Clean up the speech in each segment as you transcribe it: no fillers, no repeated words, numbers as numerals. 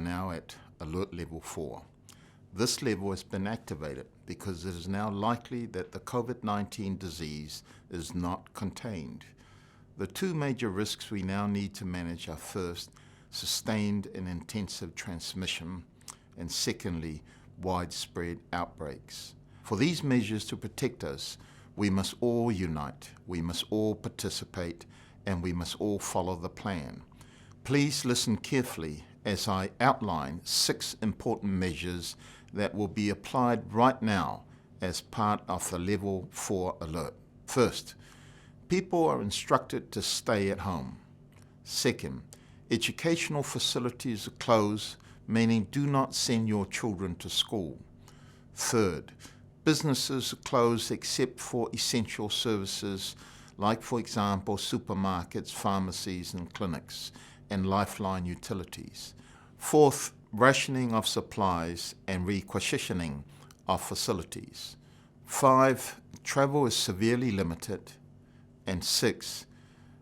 now at alert level 4. This level has been activated because it is now likely that the COVID-19 disease is not contained. The two major risks we now need to manage are first, sustained and intensive transmission, and secondly, widespread outbreaks. For these measures to protect us, we must all unite, we must all participate, and we must all follow the plan. Please listen carefully as I outline 6 important measures that will be applied right now as part of the Level 4 alert. First, people are instructed to stay at home. Second, educational facilities are closed, meaning do not send your children to school. Third, businesses are closed except for essential services like, for example, supermarkets, pharmacies and clinics, and lifeline utilities. Fourth, rationing of supplies and requisitioning of facilities. 5, travel is severely limited. And 6,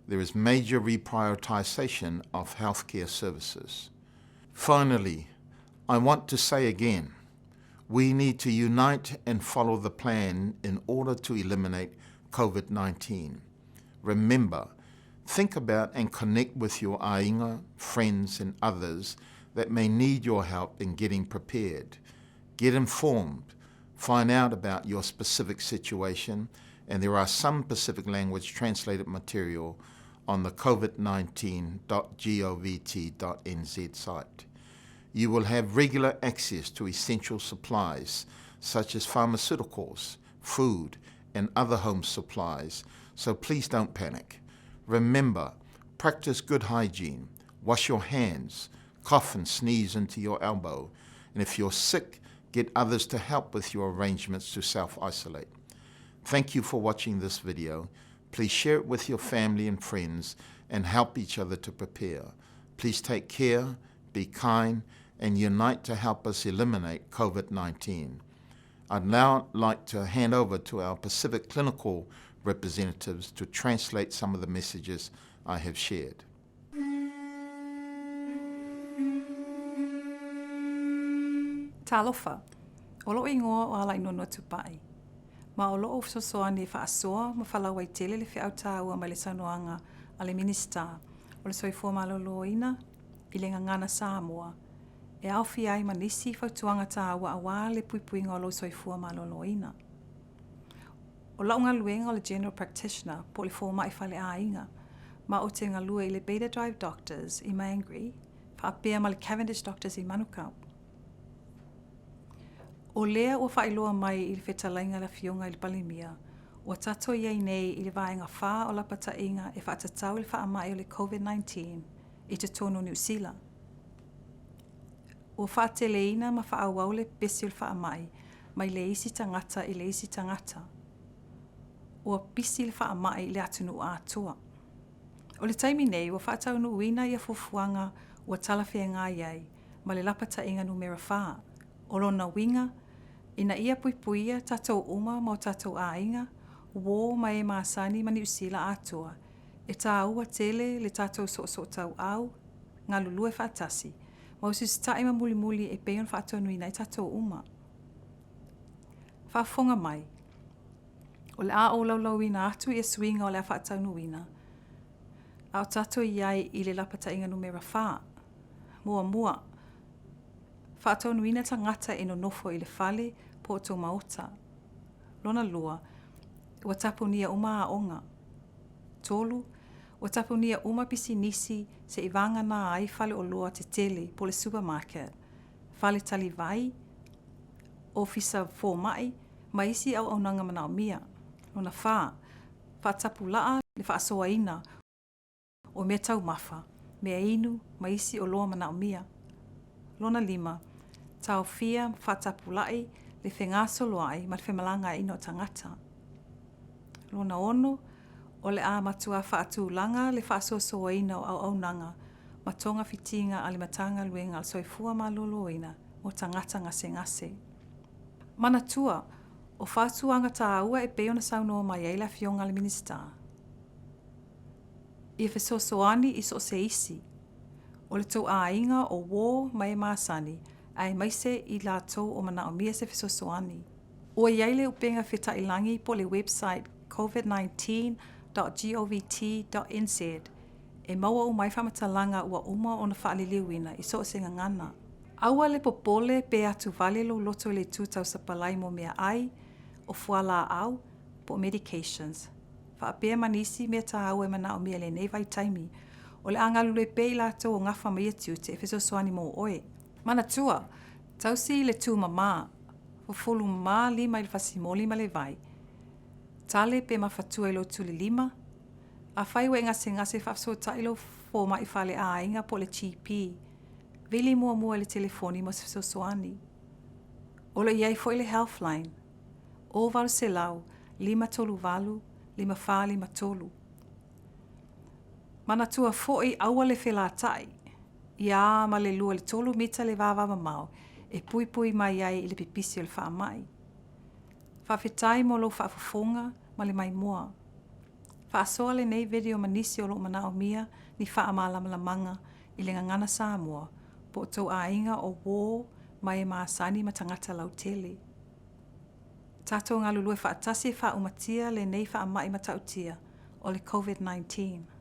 there is major reprioritization of healthcare services. Finally, I want to say again, we need to unite and follow the plan in order to eliminate COVID-19. Remember, think about and connect with your ainga, friends and others that may need your help in getting prepared. Get informed, find out about your specific situation, and there are some Pacific language translated material on the covid19.govt.nz site. You will have regular access to essential supplies such as pharmaceuticals, food, and other home supplies, so please don't panic. Remember, practice good hygiene, wash your hands, cough and sneeze into your elbow, and if you're sick, get others to help with your arrangements to self-isolate. Thank you for watching this video. Please share it with your family and friends and help each other to prepare. Please take care, be kind, and unite to help us eliminate COVID-19. I'd now like to hand over to our Pacific clinical representatives to translate some of the messages I have shared. Talofa, olo ingoa o ala inono tupai. Ma olo o sosoani whaasoa ma whalawai tele le whiau tāua ma le sanoanga a le minista o le soifua maloloina i le ngangana Samoa. E awhi ai manisi whautuanga tāua a wā le puipuinga o lo soifua maloloina. O launga luenga o le general practitioner po le fōma i whale ainga, ma o te ngalua i le Beta Drive Doctors i Mangere, whaapea ma le Cavendish Doctors i Manukau. O lea ua whailoa mai i le whetalainga la fionga i le palimia, ua tato iei nei i le vaenga wha o la patainga e whaatatau i le whaamai o le COVID-19 i te tono New Zealand. Ua whaateleina ma whaawau le besi o le whaamai, mai le isi tangata i le isi tangata. Ua pisi le whaamai le atunu atua. O le taimi nei, ua whaatau nuina i a fufuanga ua talawhia ngā iei, ma le lapatainga numera wha. O lona winga, ina ia puipuia tatou uma mo tatou ainga, wō mai e maasani mani usila atua, e tā ua tele le tatou so tau au, ngā lulu e whaatasi, ma usus tae ma muli muli e peion whaatou nuina i tatou uma. Whaafonga mai, o le a o laulauina atu i e swinga o le a whaatau nuina, a o tatou iai i le lapatainga numera wha, mua, whaatau nuina tangata e no nofo i le whale po tō maota. Lona lua, ua tapunia uma a onga. Tolu, ua tapunia uma pisi nisi se i vanga nā ai whale o loa te tele po le supermarket. Whale tali vai, ofisa fō mai, ma isi au nanga manao mia. Lona whaatapu laa le whaasoa ina o mea tau mafa, mea inu, ma isi o loa manao mia. Lona 5, tau fia whaatapulai le whenga soloai ma le whemalanga ino tangata. Lona 6, o le a matua whaatulanga le whaasosoa ina o au nanga, ma tonga fitinga a le matanga luenga al soifua maloloina o tangata ngase. Mana tua, o whaatuanga tā ua e peo na saunoa mai eila fionga le minista. I whesosoani i so se isi. O le tau ainga o wō mai māsani, ai maise I lātou o mana o mia se fesosoani. Ua iai le upenga whetailangi po le website covid19.govt.nz e maua o mai whamatalanga ua uma o na whaaliliuina I so se ngangana. Aua le popole pe atu vale lo loto le tūtau sapalai mo mea ai o fuala au po medications. Whaapea manisi mea ta au e mana o mea le nei vai taimi o le angalu le pe lātou o ngafa mai atu te fesosoani mo oe. Mana tua, tausi le tū mama, fulu mama lima I le fasimoli ma le vai. Tale pe mawhatua I lo tuli lima, a whaiwe ngase whafso tailo fō mai whale a inga po le GP, vili mua le telefoni mas fesosoani. O le iai fo le Healthline, o valu se lau, 535 5 Mana tua fo'i aua le whelātai, ia ma le lua le 3 mita le vāwa mamau, e pui mai ai I le pipisi o le wha mai. Whawhetai mo lo whaafafonga ma le mai mua. Whaasoa le nei video manisi o lo mana o mia ni wha malalamanga I le ngangana Samoa, po tau ainga o wō mai maasani ma tangata lau tele. Tato ngā lulue whaatasi wha umatia le nei wha mai matautia o le COVID-19.